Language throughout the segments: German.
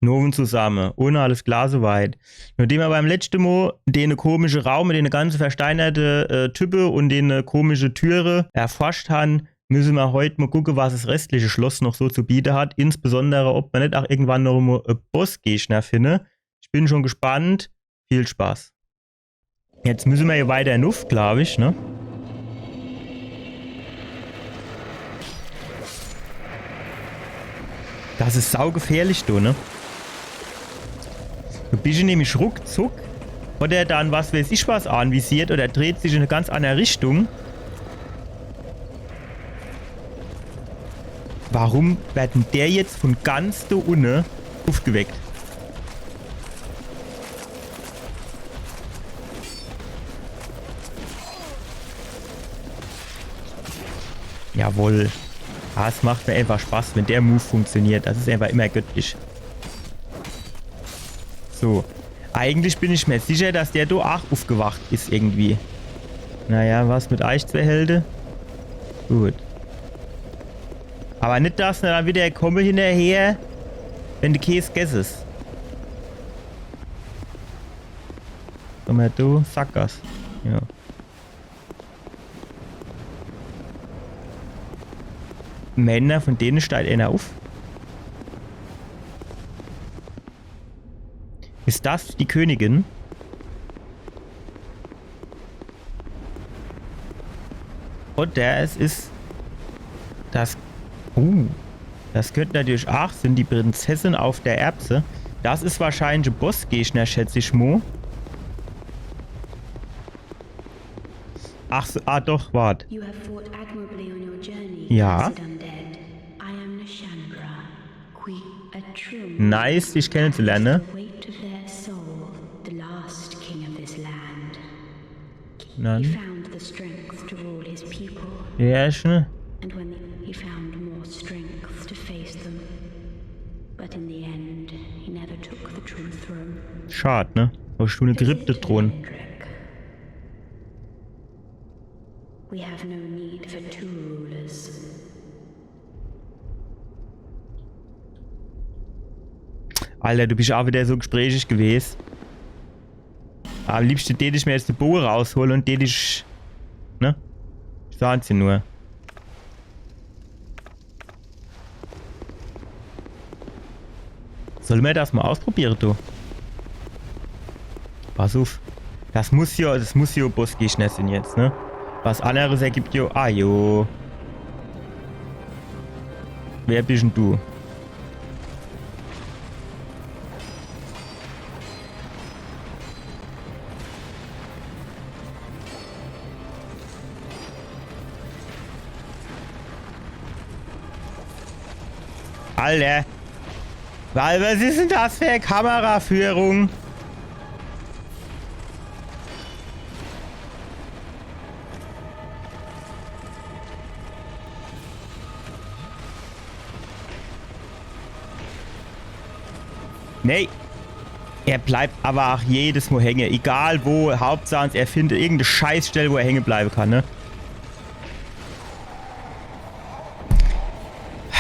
Noven zusammen. Ohne alles klar soweit. Nachdem wir beim letzten Mal den komischen Raum mit den ganzen versteinerte Typen und den komische Türe erforscht haben, müssen wir heute mal gucken, was das restliche Schloss noch so zu bieten hat. Insbesondere, ob man nicht auch irgendwann noch mal einen Bossgegner findet. Ich bin schon gespannt. Viel Spaß. Jetzt müssen wir hier weiter in Luft, glaube ich, ne? Das ist saugefährlich, du, ne? Du bist nämlich ruckzuck oder dann was weiß ich was anvisiert oder dreht sich in eine ganz andere Richtung. Warum wird denn der jetzt von ganz da unten aufgeweckt? Jawohl. Ah, es macht mir einfach Spaß, wenn der Move funktioniert. Das ist einfach immer göttlich. So. Eigentlich bin ich mir sicher, dass der da auch aufgewacht ist irgendwie. Naja, was mit euch zwei Helden? Gut. Aber nicht, dass er dann wieder komme hinterher, wenn der Käse gegessen ist. Komm her, du Sackgass. Ja. Männer, von denen steigt einer auf. Ist das die Königin? Oder es ist das... das könnte natürlich auch sein, die Prinzessin auf der Erbse. Das ist wahrscheinlich ein Bossgegner, schätze ich mal. Ach so, doch, warte. Ja. Nice, dich kennenzulernen. Dann. Ja, schon. Schade, ne? Hast du eine Gerippte Thron? Alter, du bist auch wieder so gesprächig gewesen. Am liebsten den ich mir jetzt die Bohre rausholen und den ich... Ne? Sagen sie nur. Sollen wir das mal ausprobieren, du? Pass auf. Das muss ja Bossgegner sein jetzt, ne? Was anderes ergibt jo... Ah, jo. Wer bist denn du? Alter. Was ist denn das für eine Kameraführung? Nee. Er bleibt aber auch jedes Mal hängen. Egal wo. Hauptsache er findet irgendeine Scheißstelle, wo er hängen bleiben kann, ne?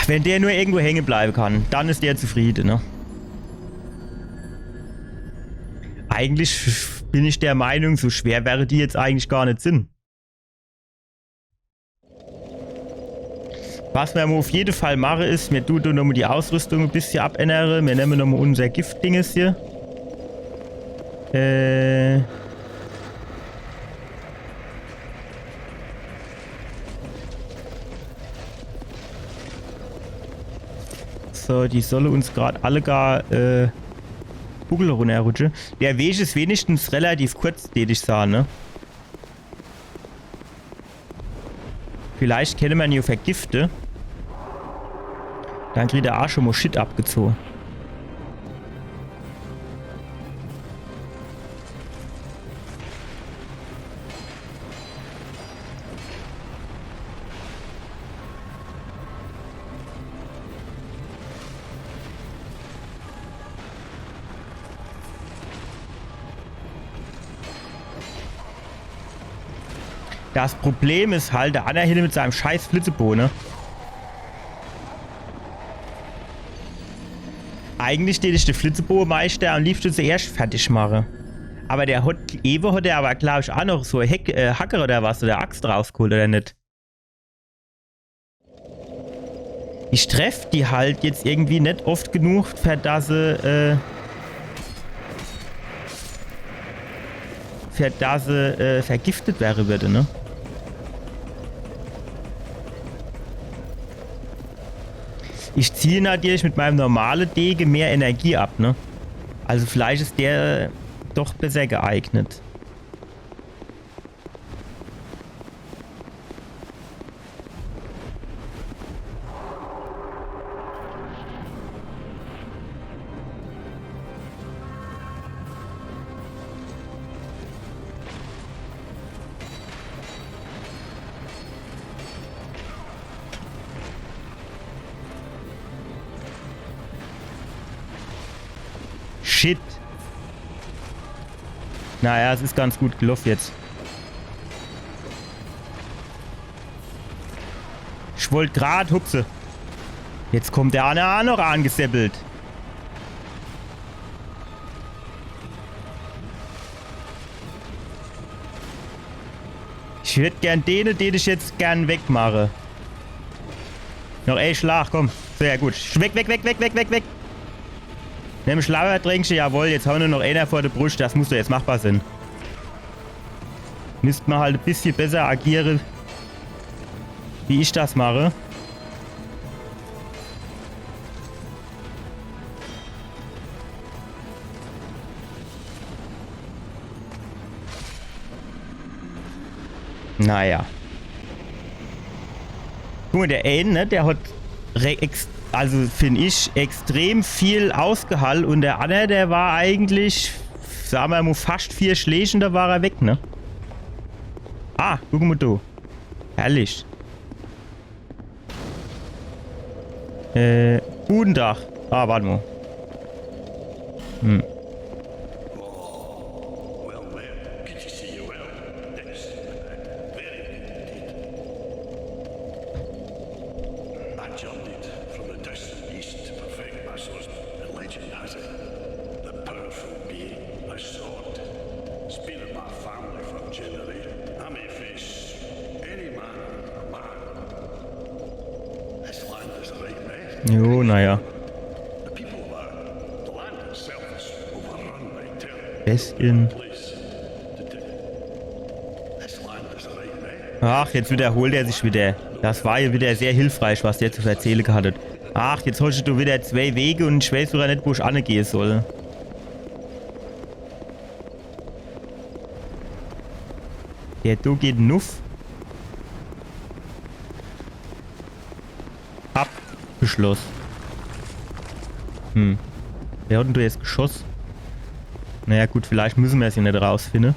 Wenn der nur irgendwo hängen bleiben kann, dann ist der zufrieden, ne? Eigentlich bin ich der Meinung, so schwer wäre die jetzt eigentlich gar nicht Sinn. Was wir auf jeden Fall machen ist, wir tun nochmal die Ausrüstung ein bisschen abändern. Wir nehmen nochmal unser Giftdinges hier. So, die sollen uns gerade alle gar Kugel runterrutschen. Der Weg ist wenigstens relativ kurz, den ich sah, ne? Vielleicht können wir ihn ja vergiften. Dann kriegt der Arsch schon mal Shit abgezogen. Das Problem ist halt, der Anna hinten mit seinem scheiß Flitzebohne. Eigentlich den ich den Flitzebohrmeister am liebsten zuerst fertig mache. Aber der hat, Ewe hat er aber, glaube ich, auch noch so ein Hacker oder was, oder Axt rausgeholt, oder nicht? Ich treffe die halt jetzt irgendwie nicht oft genug, für dass sie, vergiftet wäre würde, ne? Ich ziehe natürlich mit meinem normalen Degen mehr Energie ab, ne? Also vielleicht ist der doch besser geeignet. Shit. Naja, es ist ganz gut gelaufen jetzt. Ich wollte gerade hupse. Jetzt kommt der Anna auch noch angeseppelt. Ich würde gern den ich jetzt gern wegmache. Noch ein Schlag, komm. Sehr gut. Weg, weg, weg, weg, weg, weg, weg. Nimm Schlauertränkchen, jawohl, jetzt haben wir nur noch einer vor der Brust, das muss doch jetzt machbar sein. Müsste man halt ein bisschen besser agieren, wie ich das mache. Naja. Guck mal, der Aiden, ne, der hat also finde ich, extrem viel ausgehalten und der andere, der war eigentlich, sagen wir mal, fast 4 Schläge und da war er weg, ne? Ah, guck mal du. Herrlich. Guten Tag. Ah, warte mal. Jo, naja. Bestien. Ach, jetzt wiederholt er sich wieder. Das war ja wieder sehr hilfreich, was der zu erzählen hatte. Ach, jetzt holst du wieder 2 Wege und ich weiß sogar nicht, wo ich angehen soll. Der du geht nuff. Abgeschlossen. Wer hat denn da jetzt geschossen? Naja gut, vielleicht müssen wir es ja nicht rausfinden.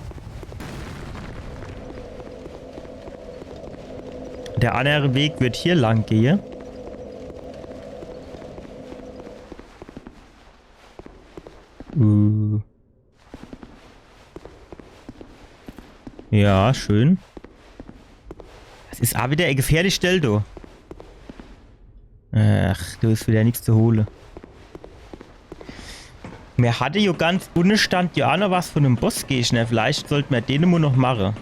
Der andere Weg wird hier lang gehen. Ja, schön. Das ist auch wieder eine gefährliche Stelle, du. Ach, du ist wieder nichts zu holen. Mir hatte ja ganz unten stand ja auch noch was von einem Bossgegner. Vielleicht sollten wir den immer noch machen.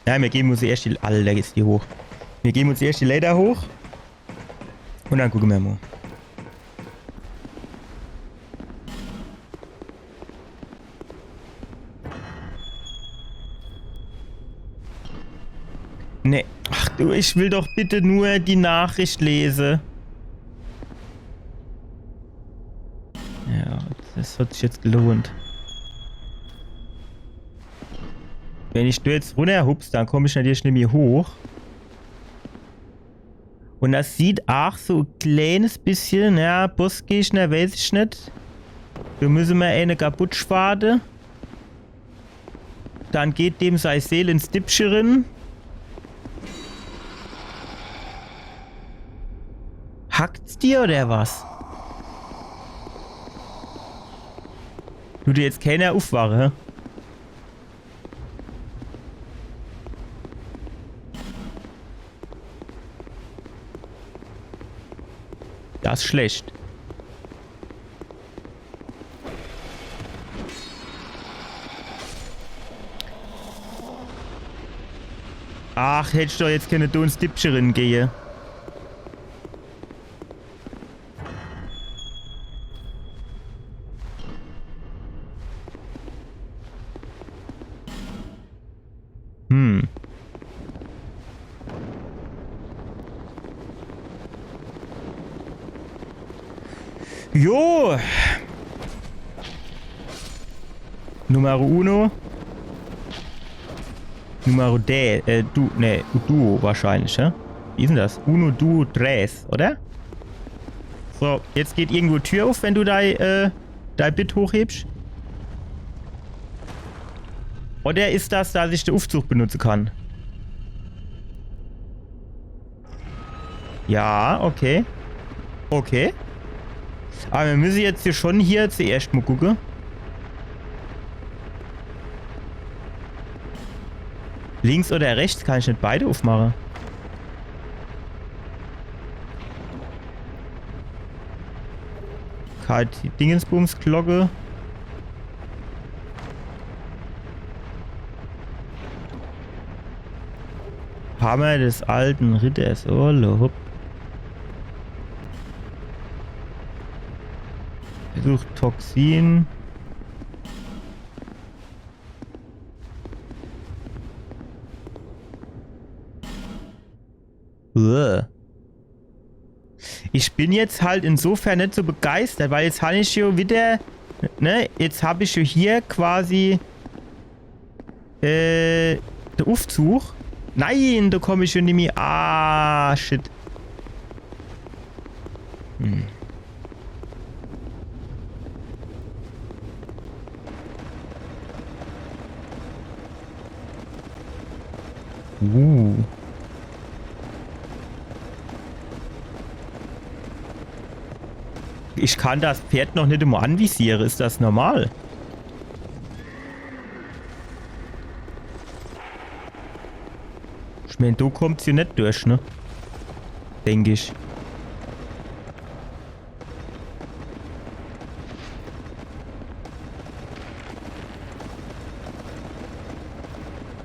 Ja, wir geben uns erst die... Alter, ist die hoch. Wir geben uns erst die Leiter hoch. Und dann gucken wir mal. Nee. Ach du, ich will doch bitte nur die Nachricht lesen. Ja, das hat sich jetzt gelohnt. Wenn ich da jetzt runterhups, dann komme ich natürlich nicht mehr hoch. Und das sieht auch so ein kleines bisschen, ja, Bossgegner weiß ich nicht. Da müssen wir eine kaputt schwaden. Dann geht dem seine Seele ins Dippchen. Hackt's dir oder was? Du dir jetzt keiner aufwache, hä? Das ist schlecht. Ach, hätte ich doch jetzt keine Donsdipscherin gehe. Jo. Numero uno. Numero Duo wahrscheinlich, ja? Wie ist denn das? Uno, Duo, Tres, oder? So, jetzt geht irgendwo Tür auf, wenn du dein Bit hochhebst. Oder ist das, dass ich den Aufzug benutzen kann? Ja, okay. Okay. Aber wir müssen jetzt hier schon zuerst mal gucken. Links oder rechts kann ich nicht beide aufmachen. Die Dingensbumsglocke. Hammer des alten Ritters. Oh, lob. Versucht Toxin. Ich bin jetzt halt insofern nicht so begeistert, weil jetzt habe ich hier wieder, ne, jetzt habe ich hier quasi der Aufzug. Nein, da komme ich schon nicht mehr. Ah, shit. Ich kann das Pferd noch nicht immer anvisieren. Ist das normal? Ich meine, du kommst hier nicht durch, ne? Denke ich.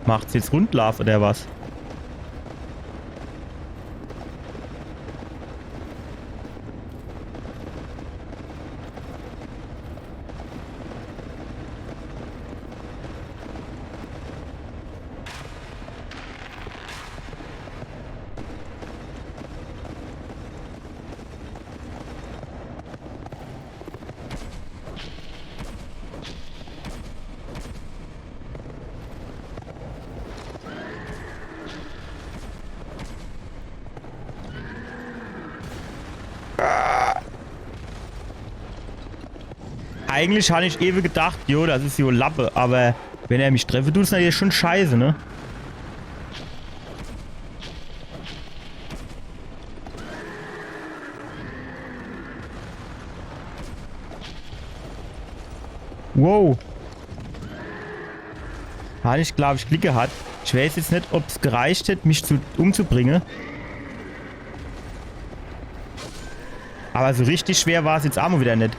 Macht's jetzt Rundlauf oder was? Eigentlich habe ich ewig gedacht, jo, das ist jo Lappe, aber wenn er mich treffen tut, ist das schon scheiße, ne? Wow. Habe ich, glaube ich, Glück gehabt. Ich weiß jetzt nicht, ob es gereicht hätte, mich umzubringen. Aber so richtig schwer war es jetzt auch mal wieder nicht.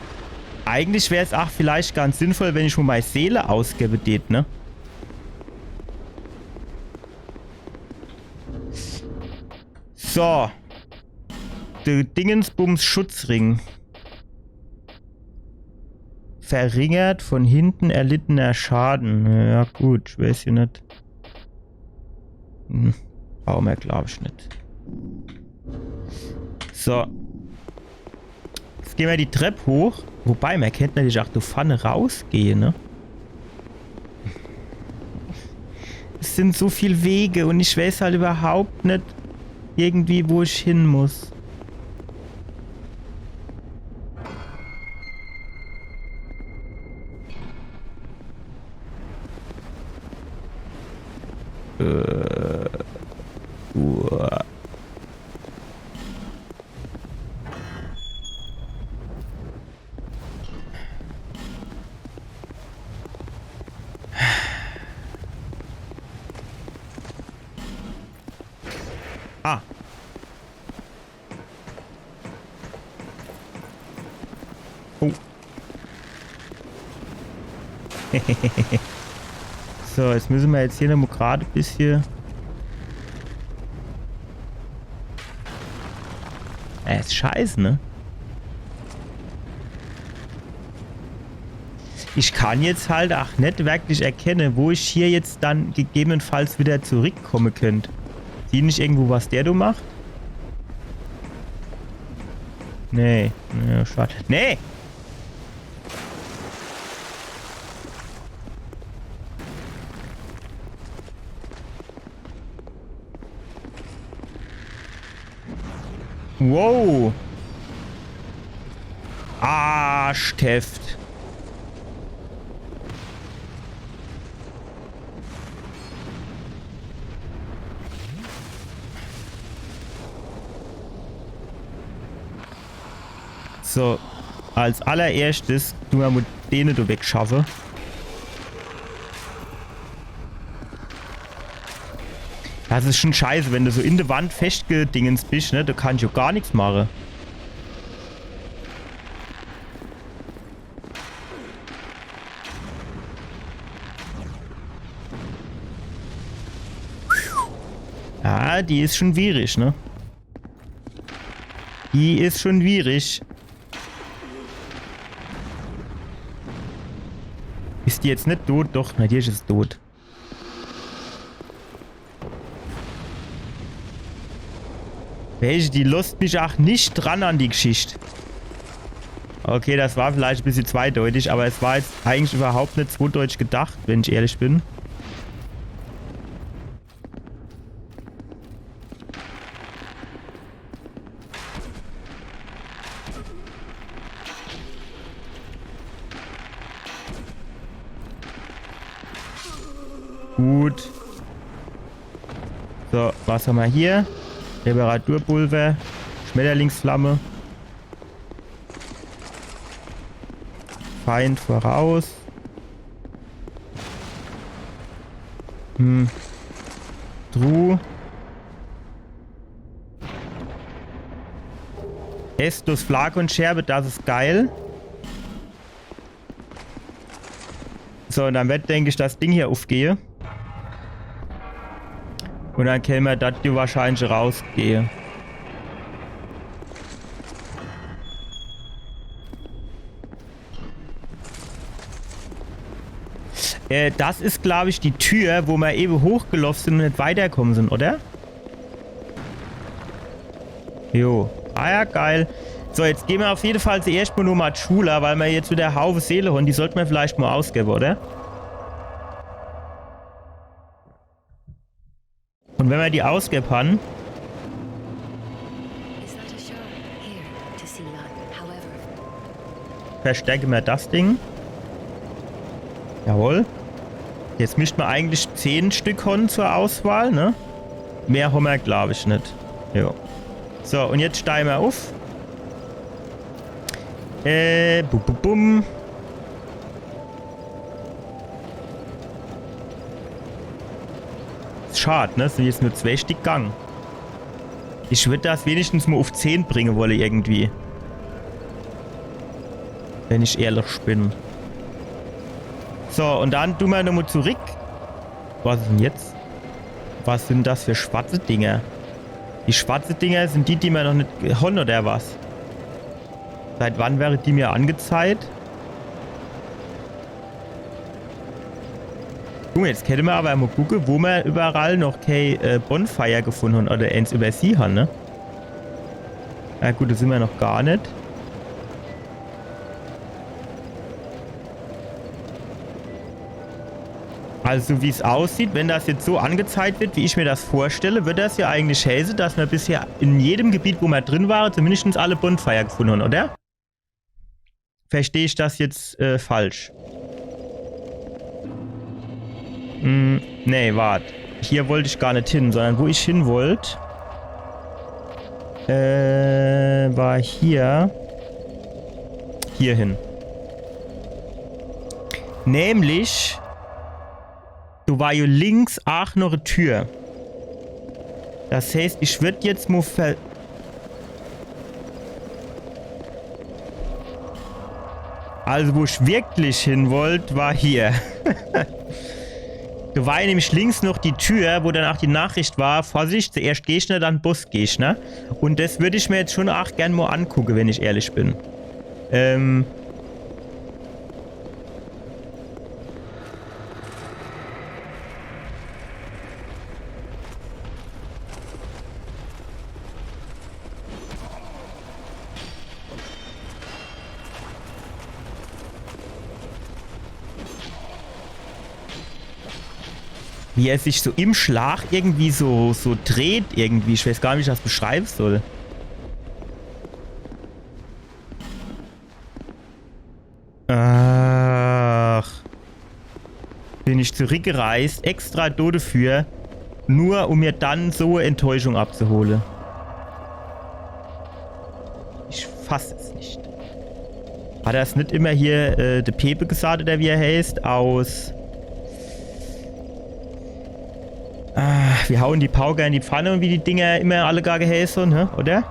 Eigentlich wäre es auch vielleicht ganz sinnvoll, wenn ich schon meine Seele ausgebe, ne? So. Der Dingensbums Schutzring. Verringert von hinten erlittener Schaden. Ja gut, ich weiß ja nicht. Brauchen wir, glaube ich, nicht. So. Jetzt gehen wir die Treppe hoch. Wobei, man kennt natürlich auch die Pfanne rausgehen, ne? Es sind so viele Wege und ich weiß halt überhaupt nicht irgendwie, wo ich hin muss. Ah. Oh. So, jetzt müssen wir jetzt hier noch gerade ein bisschen Ist scheiße, ne? Ich kann jetzt halt auch nicht wirklich erkennen, wo ich hier jetzt dann gegebenenfalls wieder zurückkommen könnte. Sieh nicht irgendwo, was der du macht? Nee. Nee, schade. Nee! Wow! Arschteft. So, als allererstes tun wir mit denen du wegschaffen. Das ist schon scheiße, wenn du so in der Wand festgedingens bist, ne? Da kannst du gar nichts machen. Ja, die ist schon schwierig, ne? Die ist schon schwierig. Ist die jetzt nicht tot? Doch, na, die ist jetzt tot. Welche, die lässt mich auch nicht dran an die Geschichte. Okay, das war vielleicht ein bisschen zweideutig, aber es war jetzt eigentlich überhaupt nicht zweideutig gedacht, wenn ich ehrlich bin. Gut. So, was haben wir hier? Reparaturpulver, Schmetterlingsflamme. Feind voraus. True. Estus Flakonscherbe, das ist geil. So, und dann wird, denke ich, das Ding hier aufgehen. Und dann können wir das hier wahrscheinlich rausgehen. Das ist, glaube ich, die Tür, wo wir eben hochgelaufen sind und nicht weiterkommen sind, oder? Jo. Ah ja, geil. So, jetzt gehen wir auf jeden Fall zuerst mal nur mal Schula, weil wir jetzt wieder Haufe Seele haben. Die sollten wir vielleicht mal ausgeben, oder? Und wenn wir die ausgeben haben, verstärken wir das Ding. Jawohl. Jetzt müssten wir eigentlich 10 Stück haben zur Auswahl, ne? Mehr haben wir, glaube ich, nicht. Jo. So, und jetzt steigen wir auf. Bum, bum, bum. Schade, ne? Es sind jetzt nur 2 Stück Gang. Ich würde das wenigstens mal auf 10 bringen wollen, irgendwie. Wenn ich ehrlich bin. So, und dann tun wir nochmal zurück. Was ist denn jetzt? Was sind das für schwarze Dinger? Die schwarzen Dinger sind die, die wir noch nicht haben, oder was? Seit wann wäre die mir angezeigt? Junge, jetzt können wir aber mal gucken, wo wir überall noch keine Bonfire gefunden haben oder eins über sie haben, ne? Na gut, das sind wir noch gar nicht. Also wie es aussieht, wenn das jetzt so angezeigt wird, wie ich mir das vorstelle, wird das ja eigentlich heißen, dass wir bisher in jedem Gebiet, wo wir drin waren, zumindest alle Bonfire gefunden haben, oder? Verstehe ich das jetzt falsch? Nee, warte. Hier wollte ich gar nicht hin, sondern wo ich hin wollte, war hier. Hier hin. Nämlich, du war hier links auch noch eine Tür. Das heißt, ich würde jetzt mal Also, wo ich wirklich hin wollte, war hier. Da war ja nämlich links noch die Tür, wo dann auch die Nachricht war, Vorsicht, zuerst Gegner, dann Bossgegner. Und das würde ich mir jetzt schon auch gern mal angucken, wenn ich ehrlich bin. Wie er sich so im Schlag irgendwie so dreht irgendwie. Ich weiß gar nicht, wie ich das beschreiben soll. Ach. Bin ich zurückgereist, extra dafür, nur um mir dann so eine Enttäuschung abzuholen. Ich fasse es nicht. Hat er es nicht immer hier der Pepe gesagt, oder wie er heißt, aus... wir hauen die Pauke in die Pfanne und wie die Dinger immer alle gar geheißen, ne? Oder?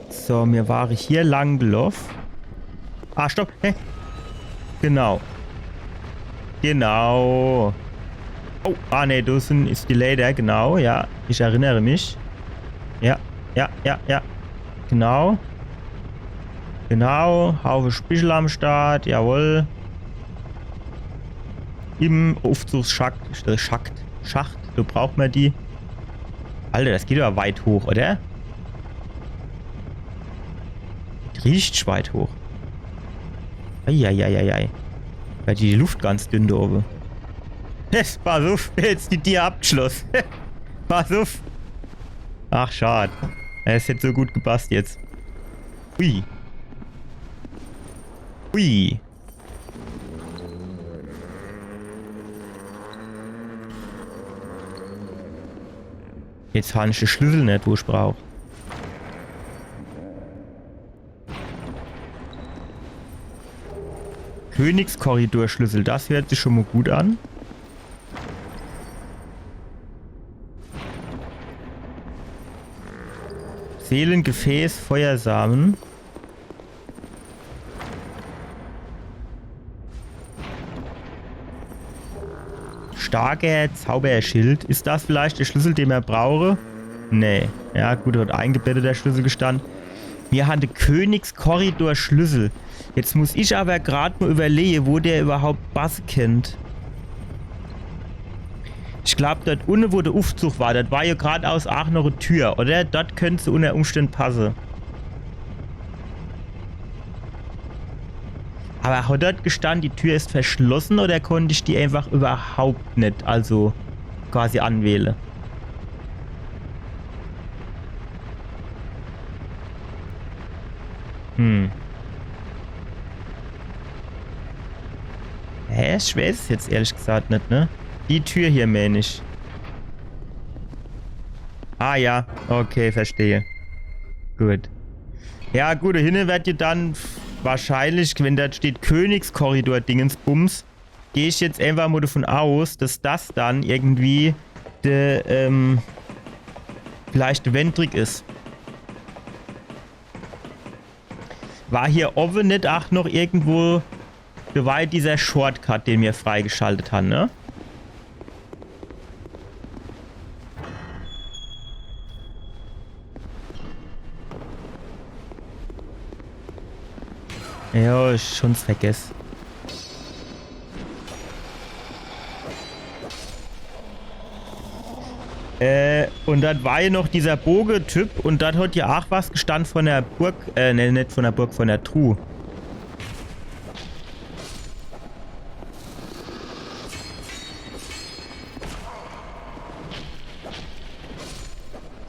So, mir war ich hier lang gelaufen. Ah, stopp. Hey. Genau. Genau. Oh, ne, da ist die Leder, genau, ja. Ich erinnere mich. Ja. Genau. Genau. Haufe Spichel am Start. Jawohl. Im Aufzugsschacht. Schacht. Da braucht man die. Alter, das geht aber weit hoch, oder? Riecht weit hoch. Eieieiei. Weil die Luft ganz dünn da oben. Pass auf. Jetzt die Tür abgeschlossen. Pass auf. Ach, schade. Es hätte so gut gepasst jetzt. Ui. Ui. Jetzt habe ich den Schlüssel nicht, wo ich brauche. Königskorridorschlüssel, das hört sich schon mal gut an. Seelengefäß, Feuersamen. Starker Zauberschild. Ist das vielleicht der Schlüssel, den wir brauchen? Nee. Ja, gut, hat eingebettet der Schlüssel gestanden. Wir haben den Königskorridor-Schlüssel. Jetzt muss ich aber gerade mal überlegen, wo der überhaupt Bass kennt. Ich glaube, dort unten, wo der Aufzug war, das war ja geradeaus auch noch eine Tür, oder? Dort könnte es unter Umständen passen. Aber hat dort gestanden, die Tür ist verschlossen, oder konnte ich die einfach überhaupt nicht, also quasi anwählen? Ich weiß es jetzt ehrlich gesagt nicht, ne? Die Tür hier meine ich. Ah ja, okay, verstehe. Gut. Ja gut, dahinter wird ihr dann wahrscheinlich, wenn da steht Königskorridor Dingensbums, gehe ich jetzt einfach mal davon aus, dass das dann irgendwie der, vielleicht der Wendtrick ist. War hier oben nicht auch noch irgendwo geweiht dieser Shortcut, den wir freigeschaltet haben, ne? Ja, ich schon vergessen. Und dann war ja noch dieser Boge-Typ und dann hat ja auch was gestanden von der Burg, ne, nicht von der Burg, von der Truhe.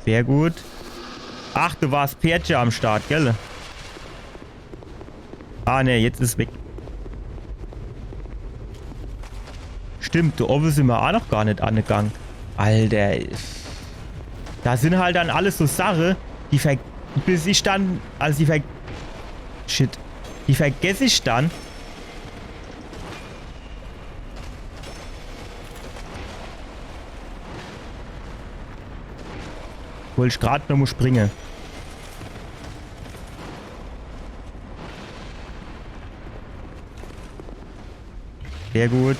Sehr gut. Ach, du warst Pferdchen am Start, gell? Ah, ne, jetzt ist weg. Stimmt, da oben sind wir auch noch gar nicht angegangen. Alter. Da sind halt dann alles so Sachen, die bis ich dann, also die vergesse ich dann. Wollte ich gerade noch mal springen. Sehr gut.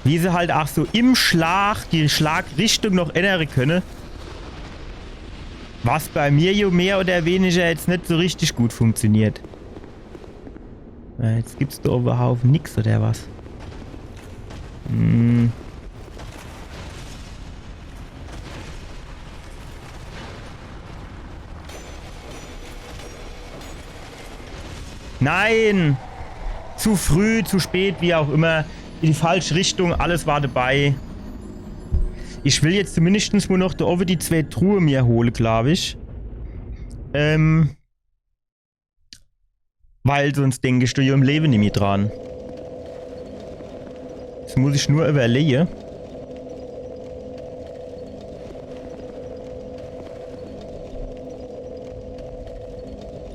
Wie sie halt auch so im Schlag die Schlagrichtung noch ändern können. Was bei mir jo mehr oder weniger jetzt nicht so richtig gut funktioniert. Jetzt gibt's da überhaupt nichts oder was? Nein! Zu früh, zu spät, wie auch immer. In die falsche Richtung, alles war dabei. Ich will jetzt zumindest nur noch da oben die 2 Truhe mir holen, glaube ich. Weil sonst denke ich, du ja im Leben nicht mehr dran. Das muss ich nur überlegen.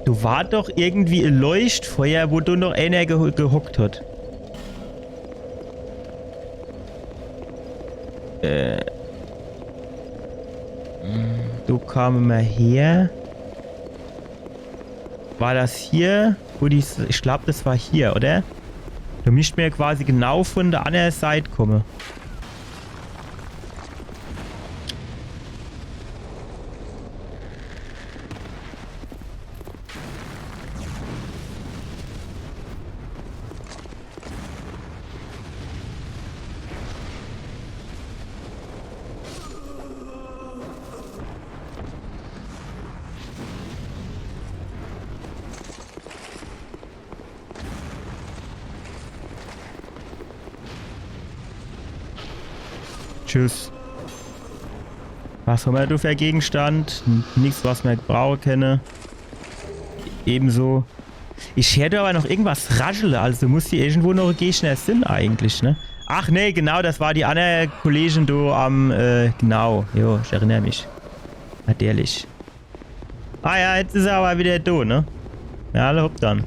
Du war doch irgendwie ein Leuchtfeuer, wo du noch einer gehockt hat. So kamen wir her. War das hier? Wo die, ich glaube, das war hier, oder? Du müsst mir quasi genau von der anderen Seite kommen. Tschüss. Was haben wir da für ein Gegenstand? Nichts, was wir brauchen können. Ebenso. Ich hätte aber noch irgendwas rascheln. Also muss hier irgendwo noch ein Gegner sind eigentlich, ne? Ach nee, genau, das war die andere Kollegin da am, genau. Jo, ich erinnere mich. Natürlich. Ah ja, jetzt ist er aber wieder da, ne? Ja, alle hopp dann.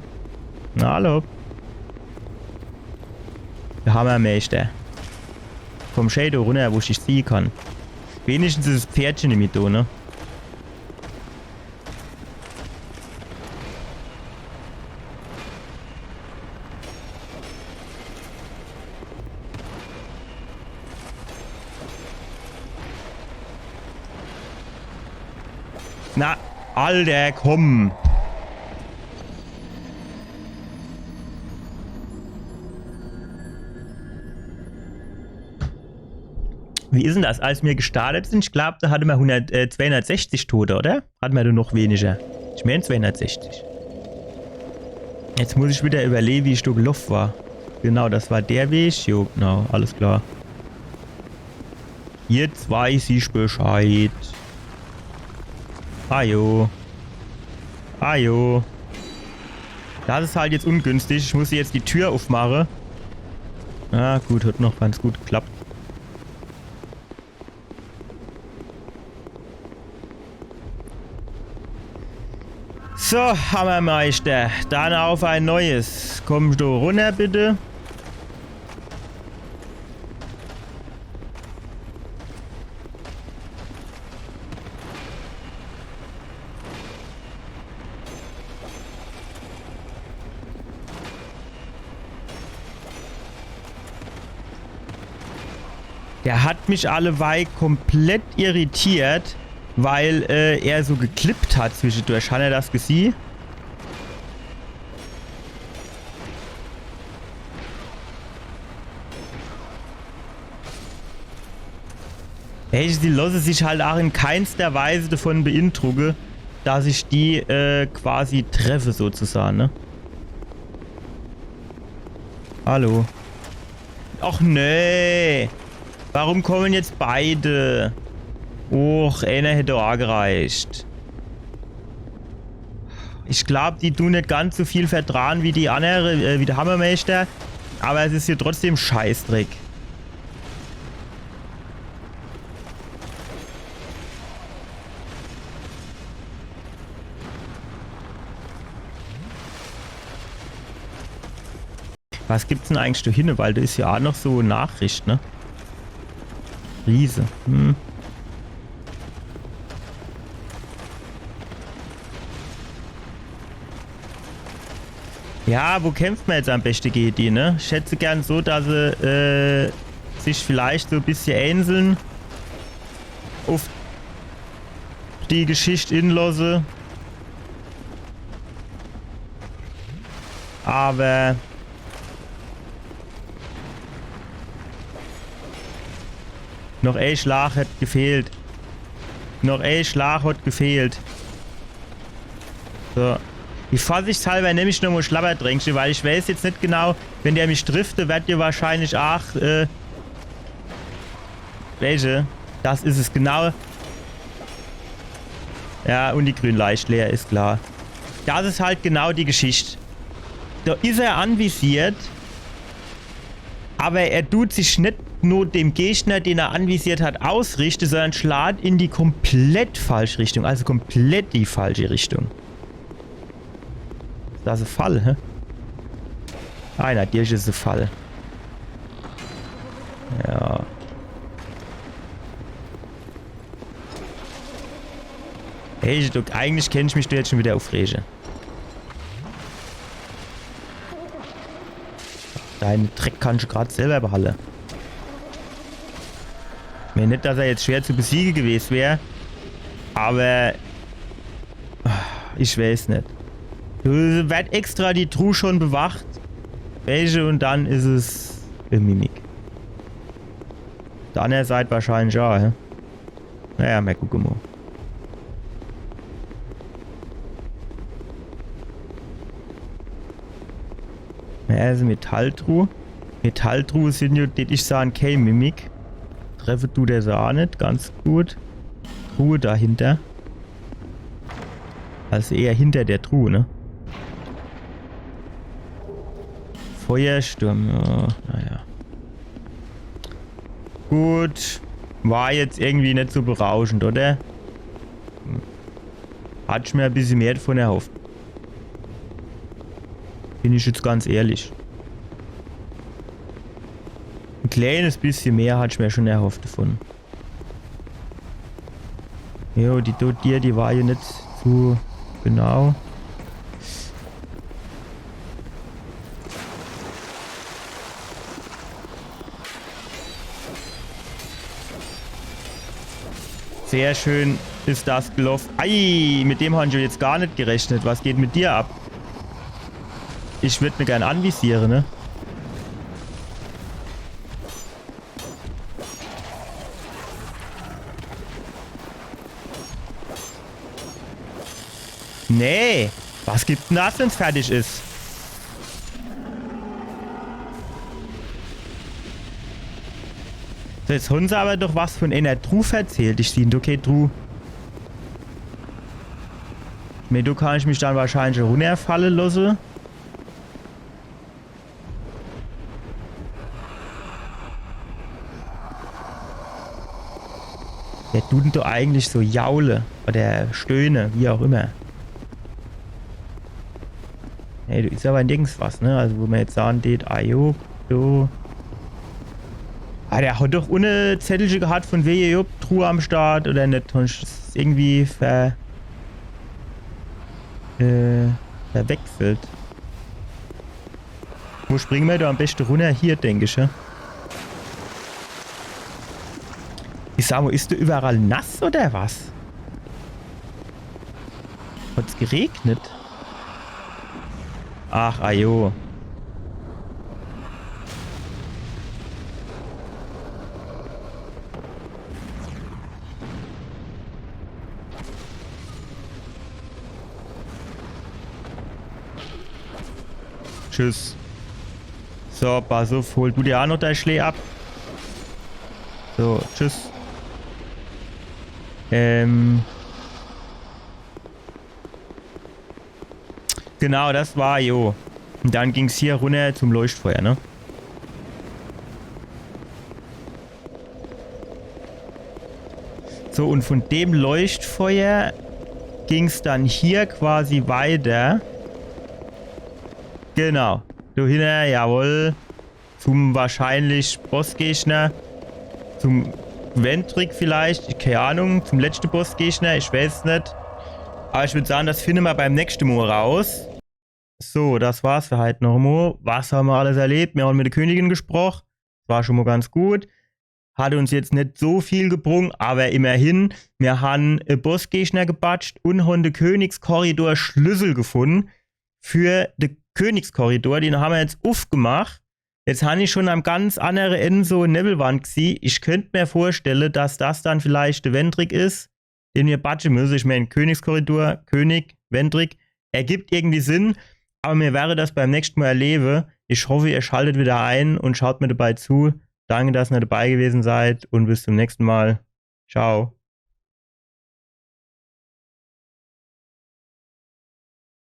Na, alle hopp. Der Hammermeister. Vom Shadow runter, wo ich dich ziehen kann. Wenigstens ist das Pferdchen nicht mit da, ne? Na, Alter, komm. Wie ist denn das? Als wir gestartet sind, ich glaube, da hatten wir 260 Tote, oder? Hatten wir da noch weniger? Ich meine 260. Jetzt muss ich wieder überlegen, wie ich da gelaufen war. Genau, das war der Weg. Jo, genau, alles klar. Jetzt weiß ich Bescheid. Ajo. Ajo. Das ist halt jetzt ungünstig. Ich muss jetzt die Tür aufmachen. Ah, gut, hat noch ganz gut geklappt. So, Hammermeister. Dann auf ein neues. Komm du runter, bitte. Der hat mich allewei komplett irritiert, weil er so geklippt hat zwischendurch. Hat er das gesehen? Hey, die lassen sich halt auch in keinster Weise davon beeindrucken, dass ich die quasi treffe sozusagen, ne? Hallo. Ach nee. Warum kommen jetzt beide? Och, einer hätte auch gereicht. Ich glaube, die tun nicht ganz so viel vertrauen wie die andere, wie der Hammermeister. Aber es ist hier trotzdem Scheißdreck. Was gibt's denn eigentlich da hinten? Weil da ist ja auch noch so eine Nachricht, ne? Riese. Ja, wo kämpft man jetzt am besten gegen die, ne? Ich schätze gern so, dass sie sich vielleicht so ein bisschen einzeln auf die Geschichte inlassen. Aber noch ein Schlag hat gefehlt. Noch ein Schlag hat gefehlt. So. Die vorsichtshalber nehme ich nochmal Schlabberdrängchen, weil ich weiß jetzt nicht genau, wenn der mich trifft, wird ihr wahrscheinlich auch, welche? Das ist es genau. Ja, und die grün leicht leer, ist klar. Das ist halt genau die Geschichte. Da ist er anvisiert, aber er tut sich nicht nur dem Gegner, den er anvisiert hat, ausrichten, sondern schlägt in die komplett falsche Richtung. Also komplett die falsche Richtung. Das ist ein Fall, hä? Ah, natürlich ist es ein Fall. Ja. Hey, du, eigentlich kenne ich mich jetzt schon wieder aufregen. Deinen Dreck kannst du gerade selber behalten. Ich meine nicht, dass er jetzt schwer zu besiegen gewesen wäre. Aber ich weiß nicht. Du wird extra die Truhe schon bewacht. Welche und dann ist es eine Mimik. Dann er seid wahrscheinlich ja, hä? Naja, mal gucken mal. Ja, also Metalltruhe. Metalltruhe sind ja, das ich sagen, keine Mimik. Treffe du der auch nicht, ganz gut. Truhe dahinter. Also eher hinter der Truhe, ne? Feuersturm, ja, naja. Gut. War jetzt irgendwie nicht so berauschend, oder? Hat ich mir ein bisschen mehr davon erhofft. Bin ich jetzt ganz ehrlich. Ein kleines bisschen mehr hat ich mir schon erhofft davon. Jo, die war ja nicht so genau. Sehr schön ist das gelaufen. Ei, mit dem haben wir jetzt gar nicht gerechnet. Was geht mit dir ab? Ich würde mir gern anvisieren, ne? Nee. Was gibt denn das, wenn es fertig ist? So, jetzt haben sie aber doch was von einer Truhe erzählt. Ich sehe, okay, Truhe. Mit du kann ich mich dann wahrscheinlich runterfallen lassen. Der tut doch eigentlich so jaule oder stöhne, wie auch immer. Hey, du ist aber nirgends was, ne? Also wo man jetzt sagen geht, ajo, so. Ah, der hat doch ohne Zettelchen gehabt von WJ Truhe am Start oder nicht? Irgendwie verwechselt. Wo springen wir da am besten runter? Hier, denke ich, ja? Ich sag mal, ist du überall nass oder was? Hat's geregnet? Ach, ajo. Tschüss. So, pass auf, hol du dir auch noch dein Schlee ab. So, tschüss. Genau, das war jo. Und dann ging es hier runter zum Leuchtfeuer, ne? So, und von dem Leuchtfeuer ging es dann hier quasi weiter. Genau. Du hinter, jawohl. Zum wahrscheinlich Bossgegner. Zum Wendrick vielleicht, keine Ahnung, zum letzten Bossgegner, ich weiß nicht. Aber ich würde sagen, das finden wir beim nächsten Mal raus. So, das war's für heute noch mal. Was haben wir alles erlebt? Wir haben mit der Königin gesprochen. War schon mal ganz gut. Hat uns jetzt nicht so viel gebrungen, aber immerhin, wir haben einen Bossgegner gebatscht und haben den Königskorridor Schlüssel gefunden für den Königskorridor. Den haben wir jetzt aufgemacht. Jetzt habe ich schon am ganz anderen Ende so eine Nebelwand gesehen. Ich könnte mir vorstellen, dass das dann vielleicht der Wendrick ist, den wir batschen müssen. Ich meine, Königskorridor, König, Wendrick, ergibt irgendwie Sinn. Aber mir wäre das beim nächsten Mal erleben. Ich hoffe, ihr schaltet wieder ein und schaut mir dabei zu. Danke, dass ihr dabei gewesen seid und bis zum nächsten Mal. Ciao.